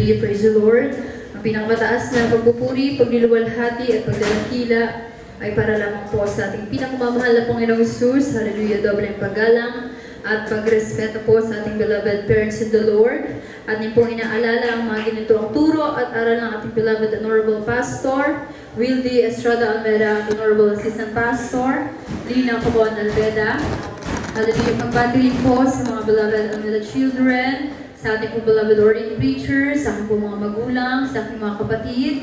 Hallelujah, praise the Lord. Ang pinakamataas na pagpupuri, pagliliwalhati at pagdalakila ay para lamang po sa ating pinakamamahal na Panginoong Hesus. Hallelujah, doble ang paggalang at pagrespeto po sa ating beloved parents in the Lord. At din po inaalala ang mga ganitong turo at aral ng ating beloved Honorable Pastor Wildy Estrada Almeda, Honorable Assistant Pastor Lina Cabon Alveda. Hallelujah, pagbati po sa mga beloved Almeda children, sa ating po beloved ordained preachers, sa aking po mga magulang, sa aking mga kapatid,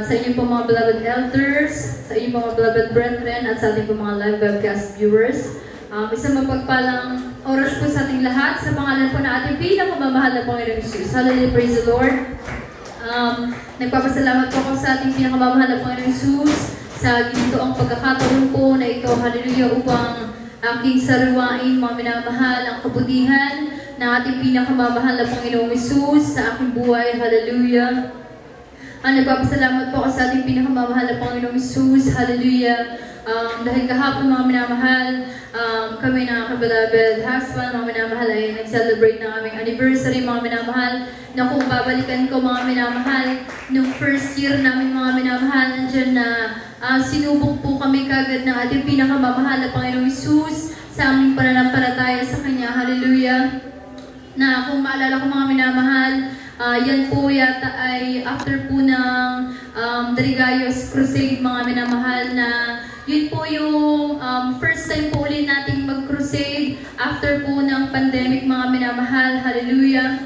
sa inyong po mga beloved elders, sa inyong mga beloved brethren, at sa ating po mga live webcast viewers. Isang mapagpalang oras po sa ating lahat sa pangalan po na ating pinakamamahal na Panginoong Hesus. Hallelujah, praise the Lord. Nagpapasalamat po ako sa ating pinakamamahal na Panginoong Hesus sa ginito ang pagkakataon po na ito, hallelujah, upang aking sariwain, mga minamahal, ang kabutihan ng ating pinakamamahal na Panginoong Hesus sa aking buhay, hallelujah. Nagpapasalamat po ako sa ating pinakamamahal na Panginoong Hesus, hallelujah. Dahil kahapon, mga minamahal, kami ng aking beloved husband, mga minamahal, ay nag-celebrate ng aming anniversary, mga minamahal, na kung babalikan ko, mga minamahal, nung first year namin, mga minamahal, nandiyan na sinubok po kami kagad ng ating pinakamamahal na Panginoong Hesus sa aming pananampalataya sa Kanya, hallelujah. Na kung maalala ko, mga minamahal, yan po yata ay after po ng Darigayos Crusade, mga minamahal, na yun po yung first time po ulit nating mag-crusade after po ng pandemic, mga minamahal, hallelujah.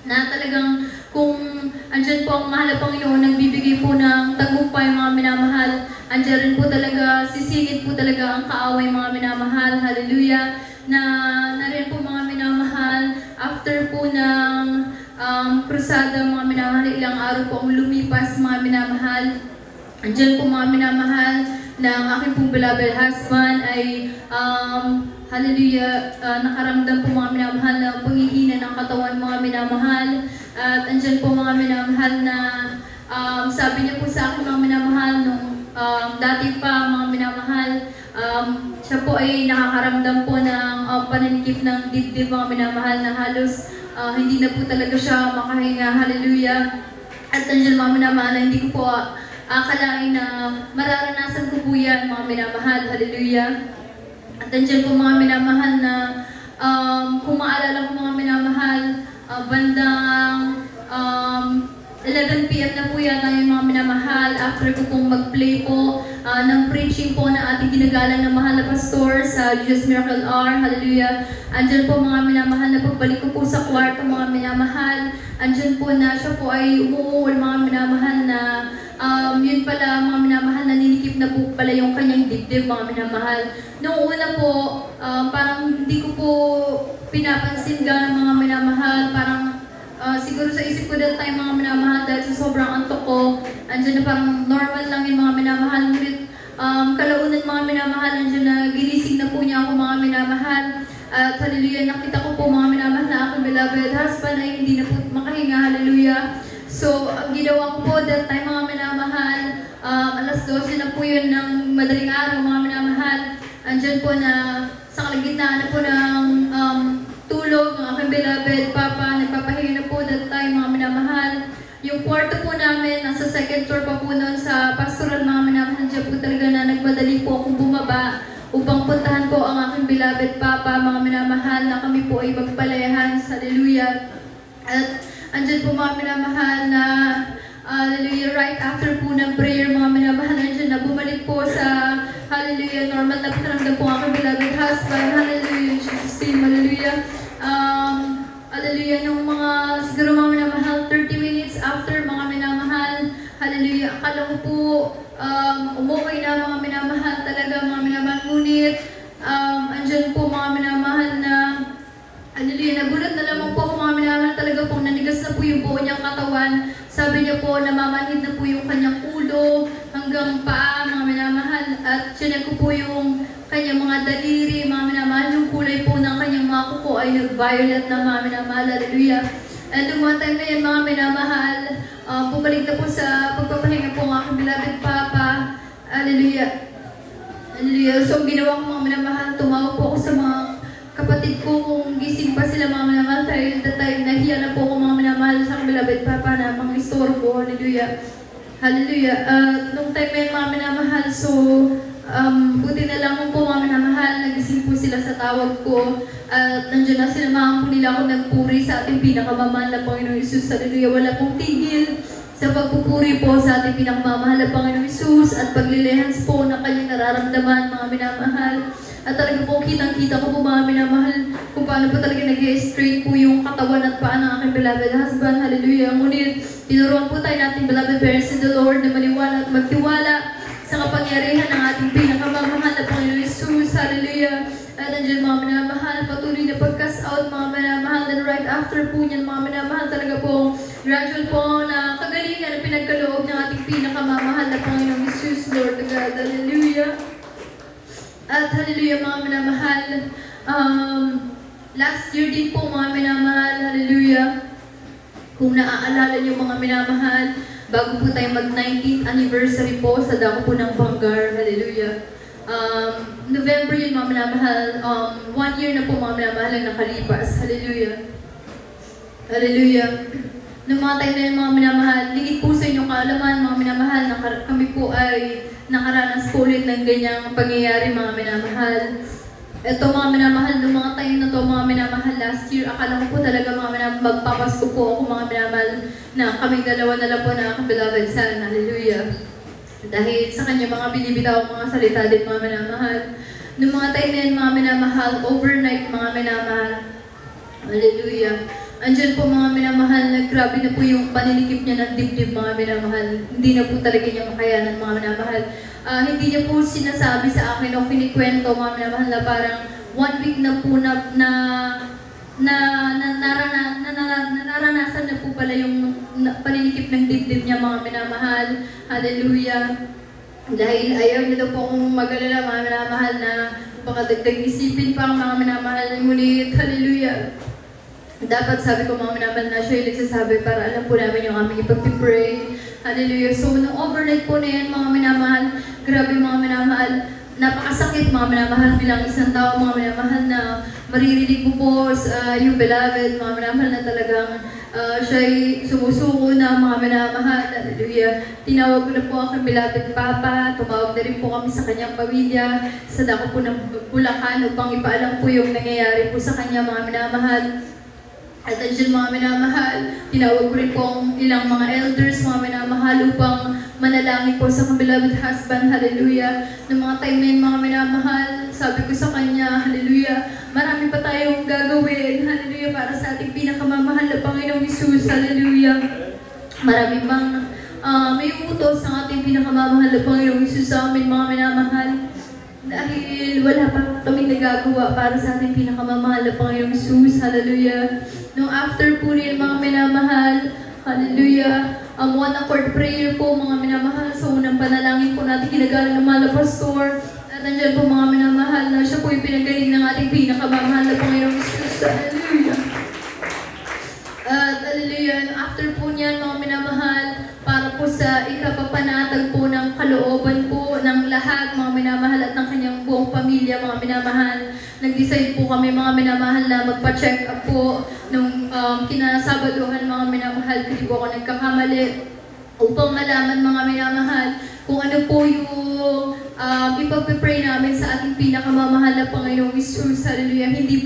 Na talagang kung andyan po ang mahal na Panginoon, nagbibigay po ng tagumpay, mga minamahal, andyan rin po talaga, sisingit po talaga ang kaaway, mga minamahal, hallelujah. Na rin po, mga minamahal, after po ng krusada, mga minamahal, ilang araw po ang lumipas, mga minamahal, andyan po, mga minamahal, na ang aking pong beloved husband ay hallelujah, nakaramdam po, mga minamahal, na panghihina ng katawan, mga minamahal. At andyan po, mga minamahal, na sabi niya po sa akin, mga minamahal, nung dati pa, mga minamahal, siya po ay nakakaramdam po ng pananikip ng dibdib, mga minamahal, na halos hindi na po talaga siya makahinga, hallelujah. At andyan, mga minamahal, hindi ko po akalain na mararanasan ko po yan, mga minamahal, hallelujah. At andyan po, mga minamahal, na kung maalala ko, mga minamahal, bandang 11 PM na po yata yung, mga minamahal, after ko pong mag-play po ng preaching po na ating ginagalang ng mahal na pastor sa Jesus Miracle Hour, hallelujah. Andyan po, mga minamahal, na pagbalik ko po sa kwarto, mga minamahal, andyan po na siya po ay umuul, mga minamahal, na yun pala, mga minamahal, naninikip na po pala yung kanyang dibdib, mga minamahal. Noong una po, parang hindi ko po pinapansin gano'n, mga minamahal, parang siguro sa isip ko that time, mga minamahal, dahil sa sobrang antok ko, andyan na parang normal lang yung, mga minamahal. Ngunit kalaunan, mga minamahal, andyan na ginising na po niya ako, mga minamahal. At hallelujah, nakita ko po, mga minamahal, na aking beloved husband ay hindi na po makahinga, hallelujah. So, ang ginawa ko po that time, mga minamahal, alas 12 na po yun ng madaling araw, mga minamahal. Andyan po na sa kalagitnaan na po ng tulog ng aking beloved papa, nagpapahinga na po that time, mga minamahal. Yung kwarto po namin, nasa second floor pa po noon sa pastoral, mga minamahal. Diyan po talaga na nagmadali po akong bumaba upang puntahan po ang aking beloved papa, mga minamahal, na kami po ay magpalayahan, hallelujah. At andyan po, mga minamahal, na hallelujah, right after po ng prayer, mga minamahal, andyan na bumalik po sa hallelujah, normal na pakiramdam po ang aking beloved husband, hallelujah, Jesus name, hallelujah. Hallelujah, nung mga siguro, mga minamahal, 30 minutes after, mga minamahal, hallelujah, akala ko po umuwi na, mga minamahal, talaga, mga minamahal, ngunit andyan po, mga minamahal, na hallelujah, nagulat na lamang po ako, mga minamahal, talaga po nanigas na po yung buo niyang katawan. Sabi niya po, namamanhid na po yung kanyang ulo hanggang paa, mga minamahal, at siya ko po yung kanyang mga daliri, mga minamahal, yung kulay po ng kanyang mga kuko ay nag-violet na, mga minamahal, hallelujah. And nung mga time na yan, mga minamahal, pabalik na po sa pagpapahinga po ng aking beloved papa, hallelujah. Hallelujah. So, ginawa ko, mga minamahal, tumawag po ako sa mga kapatid ko kung gising pa sila mga minamahal, dahil that time nahiya na po ako mga minamahal sa beloved Papa na mga istorbo. Hallelujah. Hallelujah. Nung time na yun mga minamahal, so buti na lang po mga minamahal, nagising po sila sa tawag ko. At nandiyan na sila mga po nila ako nagpuri sa ating pinakamamahal na Panginoong Isus. Hallelujah. Wala pong tigil sa pagpupuri po sa ating pinakamamahal na Panginoong Isus at paglilihans po na kanyang nararamdaman mga minamahal. At talaga po kitang-kita ko po mga minamahal kung paano po talaga nag-straight po yung katawan at paa ng aking beloved husband. Hallelujah. Ngunit tinuruan po tayo natin beloved parents in the Lord na maniwala at magtiwala sa kapangyarihan ng ating pinakamamahal na Panginoong Isus. Hallelujah. At nandiyan mga minamahal, patuloy na pag-cast out mga minamahal. And right after po niyan mga minamahal, talaga po gradual po na kagalingan na pinagkaloob ng ating pinakamamahal na Panginoong Isus, Lord God. Hallelujah. At hallelujah mga minamahal. Last year din po mga minamahal, hallelujah. Kung naaalala niyo mga minamahal, bago po tayo mag 19th anniversary po sa dako po ng Bangar, hallelujah. November yun mga minamahal, 1 year na po mga minamahal ang nakalipas, hallelujah. Hallelujah. Noong mga tayo na yun mga minamahal, ligit po sa inyong kaalaman mga minamahal, na kami po ay nakaranas po ulit ng ganyang pangyayari mga minamahal. Ito mga minamahal, noong mga tayo na to mga minamahal last year, akala ko po talaga mga minamahal, magpapasko po ako mga minamahal na kaming dalawa na lang po na aking beloved son, hallelujah. Dahil sa kanya mga binibitaw mga salita din mga minamahal. Noong mga tayo na yun mga minamahal, overnight mga minamahal, hallelujah. Andiyan po mga minamahal na grabe na po yung paninikip niya ng dibdib mga minamahal. Hindi na po talaga niya makayanan mga minamahal. Hindi niya po sinasabi sa akin o kinikwento mga minamahal na parang 1 week na po naranasan na po pala yung paninikip ng dibdib niya mga minamahal. Hallelujah. Dahil ayaw niya daw po akong mag-alala mga minamahal na baka dagdag isipin pa ang mga minamahal. Ngunit, hallelujah. Dapat sabi ko mga minamahal na siya yung nagsasabi para alam po namin yung aming ipag-pray. Hallelujah. So, nung overnight po na yan mga minamahal, grabe mga minamahal, napakasakit mga minamahal bilang isang tao mga minamahal na maririnig po po sa yung beloved mga minamahal na talagang siya'y sumusuko na mga minamahal. Hallelujah. Tinawag ko na po aking beloved Papa, tumawag na rin po kami sa kanyang pamilya, sa dako po ng Bulacan upang ipaalam po yung nangyayari po sa kanya mga minamahal. At andiyan mga minamahal, tinawag ko rin po ang ilang mga elders, mga minamahal, upang manalangin po sa beloved husband, hallelujah. Noong mga time na yun, mga minamahal, sabi ko sa kanya, hallelujah, marami pa tayong gagawin, hallelujah, para sa ating pinakamamahal na Panginoong Isus, hallelujah. Marami pang may utos ng ating pinakamamahal na Panginoong Isus sa amin, mga minamahal. Dahil wala pa kami nagagawa para sa ating pinakamamahal na Panginoong Isus, hallelujah. Noong after po rin mga minamahal, hallelujah, one accord prayer po mga minamahal. So unang panalangin po natin ginagawa ng mga pastor. At nandiyan po mga minamahal na siya po yung pinagaling ng ating pinakamamahal na Panginoong Isus, hallelujah. At hallelujah, after po niyan mga minamahal, para po sa ikapapanatag po ng kalooban po ng lahat mga minamahal at ng kanyang buong pamilya mga minamahal. Nag-decide po kami mga minamahal na magpa-check up po nung kinasabaduhan mga minamahal. Hindi po ako nagkakamali upang malaman mga minamahal kung ano po yung ipag-pray namin sa ating pinakamamahal na Panginoong Isus. Hallelujah. Hindi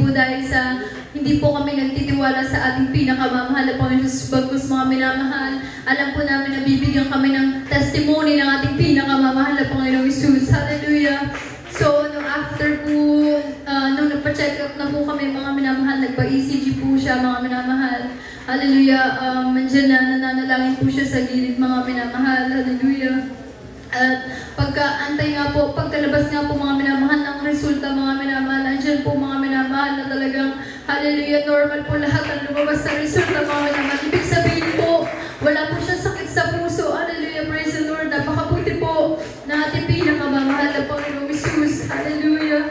po kami nagtitiwala sa ating pinakamamahal na Panginoong Isus. Bagkus mga minamahal, alam po namin na bibigyan kami ng testimony ng ating pinakamamahal na Panginoong Isus. Hallelujah. So, after po, nung nagpa-check up na po kami mga minamahal, nagpa-ECG po siya mga minamahal. Hallelujah. Nandiyan na nananalangin po siya sa gilid mga minamahal. Hallelujah. At pagkaantay nga po, pagkalabas nga po mga minamahal ng resulta mga minamahal, andyan po mga minamahal na talagang hallelujah, normal po lahat ang lumabas sa resulta mga minamahal. Ibig sabihin po, wala po siya sakit sa puso. Hallelujah, praise the Lord. Napakabuti po na ating pinakamamahal na Panginoong Isus. Hallelujah.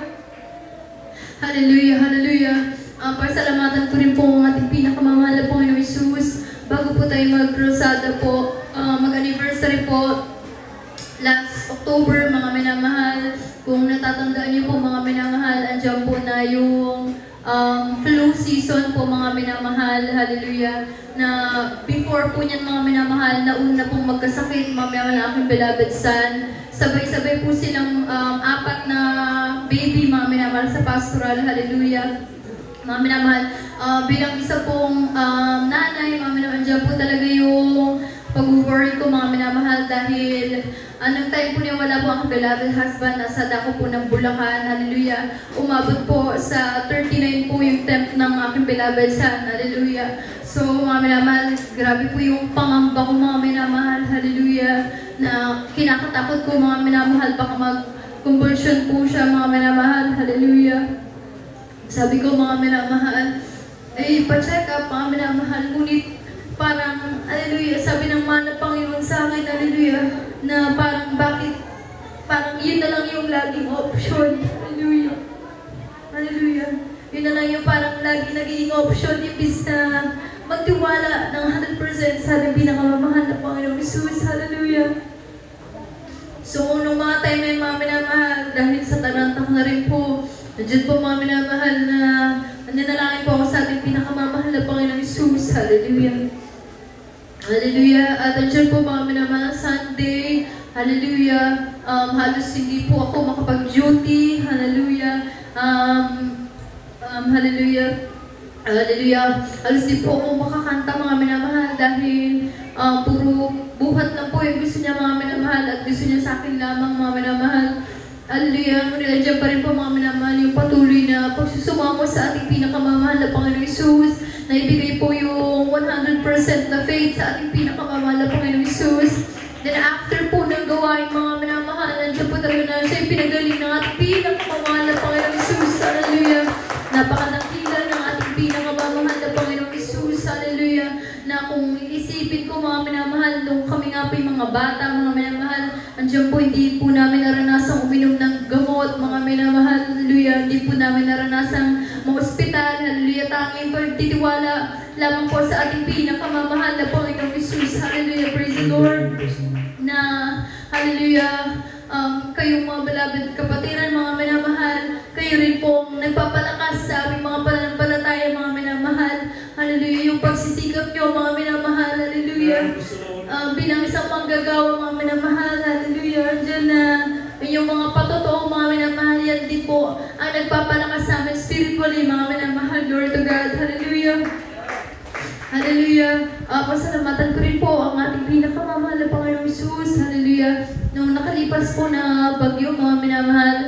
Hallelujah, hallelujah. Pasalamatan ko rin po ang ating pinakamamahal na Panginoong Isus. Bago po tayo mag-crusada po, mag-anniversary po, last October, mga minamahal, kung natatandaan niyo po mga minamahal, andyan po na yung flu season po mga minamahal, hallelujah, na before po niyan mga minamahal, nauna pong magkasakit mga minamahal na aking beloved son. Sabay-sabay po silang apat na baby mga minamahal sa pastoral, hallelujah. Mga minamahal, bilang isa pong nanay, mga minamahal, dyan po talaga yung pag-worry ko mga minamahal dahil anong time po niya wala po ang beloved husband, nasa dako po ng Bulacan, hallelujah. Umabot po sa 39 po yung temp ng aking beloved son, hallelujah. So mga minamahal, grabe po yung pangamba ko mga minamahal, hallelujah, na kinakatakot ko mga minamahal, baka mag-convulsion po siya mga minamahal, hallelujah. Sabi ko mga minamahal, pa-check up mga minamahal, ngunit parang, hallelujah, sabi ng mana Panginoon sa akin, hallelujah, na parang bakit, parang yun na lang yung laging option, hallelujah, hallelujah, yun na lang yung parang lagi naging option, imbis na magtiwala ng 100% sa ating pinakamamahal na Panginoong Jesus, hallelujah. So, nung mga time na yung mga minamahal, dahil sa tarantak na rin po, nandiyan po mga minamahal na nananalangin po ako sa ating pinakamamahal na Panginoong Jesus, hallelujah. Hallelujah. At nandiyan po mga minamahal Sunday. Hallelujah. Halos hindi po ako makapag-duty. Hallelujah. Hallelujah. Hallelujah. Halos di po ako makakanta mga minamahal dahil puro buhat lang po yung gusto niya mga minamahal at gusto niya sa akin lamang mga minamahal. Hallelujah. Nandiyan pa rin po mga minamahal yung patuloy na pagsusumamo sa ating pinakamamahal na Panginoong Jesus, na ibigay po yung 100% na faith sa ating pinakamamahal na Panginoong Jesus. Then after po ng gawain mga minamahal, nandiyan po talaga na siya yung pinagaling ng ating pinakamamahal na Panginoong Jesus. Hallelujah. Napakadakila ng ating pinakamamahal na Panginoong Jesus. Hallelujah. Na kung iisipin ko mga minamahal, nung kami nga po yung mga bata, mga minamahal, andiyan po hindi po namin naranasang uminom ng gamot, mga minamahal, hallelujah. Hindi po namin naranasang ma-hospital, hallelujah. Tanging pagtitiwala lamang po sa ating pinakamamahal na Panginoong Jesus, hallelujah. Praise the Lord. Na, hallelujah, kayong mga beloved kapatiran, mga minamahal, kayo rin pong nagpapalakas sa aming mga pananampalataya, mga minamahal, hallelujah. Yung pagsisikap nyo, mga minamahal, hallelujah. Bilang isang manggagawa, mga minamahal, hallelujah. Diyan na yung mga patotoong mga minamahal, yan din po ang nagpapalakas sa amin spiritually, mga minamahal. Glory to God, hallelujah. Hallelujah. Pasalamatan ko rin po ang ating pinakamamahal na Panginoong Jesus, hallelujah. Nung nakalipas po na bagyo, mga minamahal,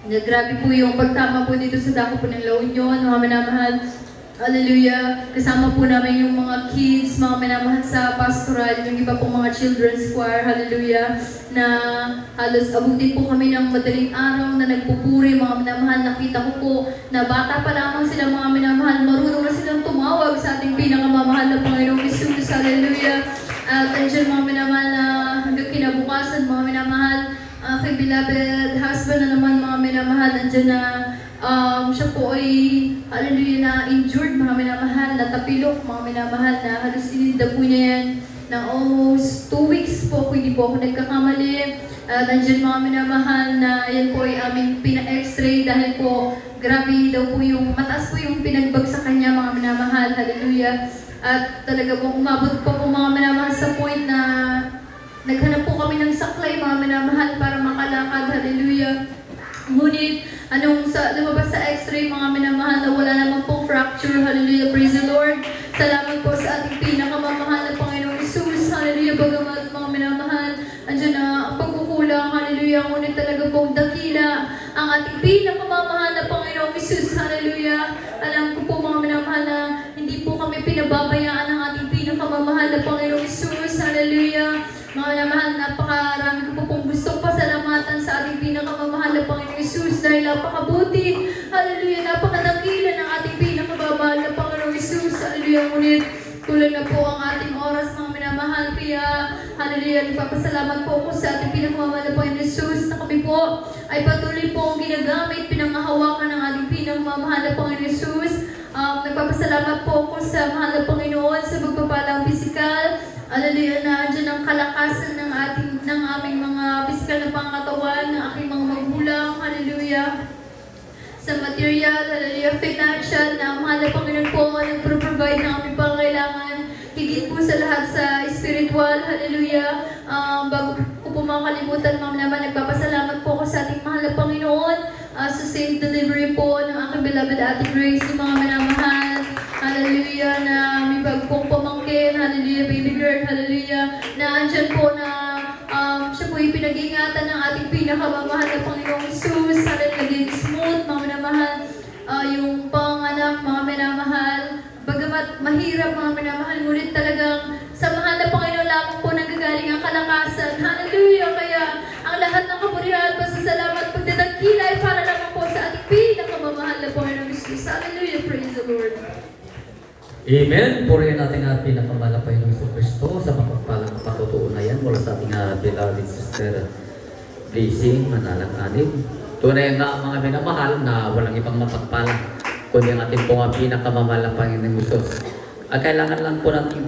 grabe po yung pagtama po dito sa dako po ng La Union, mga minamahal. Hallelujah. Kasama po namin yung mga kids, mga minamahal sa pastoral, yung iba pong mga children's choir, hallelujah, na halos abutin po kami ng madaling araw na nagpupuri, mga minamahal. Nakita ko po na bata pa lamang sila, mga minamahal, marunong na silang tumawag sa ating pinakamamahal na Panginoong Jesus, hallelujah. At andyan mga minamahal na hanggang kinabukasan, mga minamahal, kay beloved husband na naman, mga minamahal, andyan na siya po ay, hallelujah, na injured, mga minamahal, natapilok, mga minamahal, na halos ininda po niya yan ng almost 2 weeks po, kung hindi po ako nagkakamali. Nandiyan mga minamahal na yan po ay aming pina-x-ray dahil po grabe daw po yung, mataas po yung pinagbag sa kanya, mga minamahal, hallelujah. At talaga po umabot po mga minamahal sa point na naghanap po kami ng saklay, mga minamahal, para makalakad, hallelujah. Ngunit, lumabas sa x-ray, mga minamahal, na wala naman pong fracture, hallelujah, praise the Lord. Salamat po sa ating pinakamamahal na Panginoong Jesus, hallelujah. Bagamat mga minamahal, andyan na ang pagkukulang, hallelujah. Ngunit talaga pong dakila ang ating pinakamamahal na Panginoong Jesus, hallelujah. Alam ko po mga minamahal na hindi po kami pinababayaan ng ating pinakamamahal na Panginoong Jesus, hallelujah. Mga minamahal, napakarami ko po pong gustong pasalamatan sa ating pinakamamahal na Panginoong Jesus dahil napakabuti, hallelujah, napakadakila ng ating pinakamamahal na Panginoong Jesus, hallelujah. Ngunit kulang na po ang ating oras, mga minamahal, kaya hallelujah, nagpapasalamat po ako sa ating pinakamamahal na Panginoong Jesus na kami po ay patuloy po ang ginagamit, pinangahawakan ng ating pinakamamahal na Panginoong Jesus. Nagpapasalamat po ako sa mahal na Panginoon sa magpapalang pisikal. Hallelujah, na andyan ang kalakasan ng aming mga pisikal na pangkatawan, ng aking mga magulang, hallelujah. Sa material, hallelujah, financial, na ang mahal na Panginoon po ang nagpro-provide ng aming pangangailangan. Higit po sa lahat sa spiritual, hallelujah. Bago ko po makalimutan, ma'am naman, nagpapasalamat po ako sa ating mahal na Panginoon sa safe delivery po ng aking beloved Ate Grace, yung mga minamahal. Hallelujah, na may bago pong pamangkin, hallelujah, baby girl, hallelujah, na andyan po na siya po yung pinag-ingatan ng ating pinakamamahal na Panginoong Jesus, hallelujah, naging smooth, mga minamahal, yung panganak, mga minamahal, bagamat mahirap, mga minamahal, ngunit talagang sa mahal na Panginoon lamang po nanggagaling ang kalakasan, hallelujah, kaya ang lahat ng kapurihan, pasasalamat, pagdadagkilay para lamang po sa ating pinakamamahal na Panginoong Jesus, hallelujah, praise the Lord. Amen. Purihin natin ang pinakamahal na Panginoong Kristo sa mapagpalang patutuon na yan mula sa ating beloved sister Blessing Manalang-Anin. Tunay nga ang mga minamahal na walang ibang mapagpalang kundi ang ating pong pinakamamahal na Panginoong Jesus. Ang kailangan lang po natin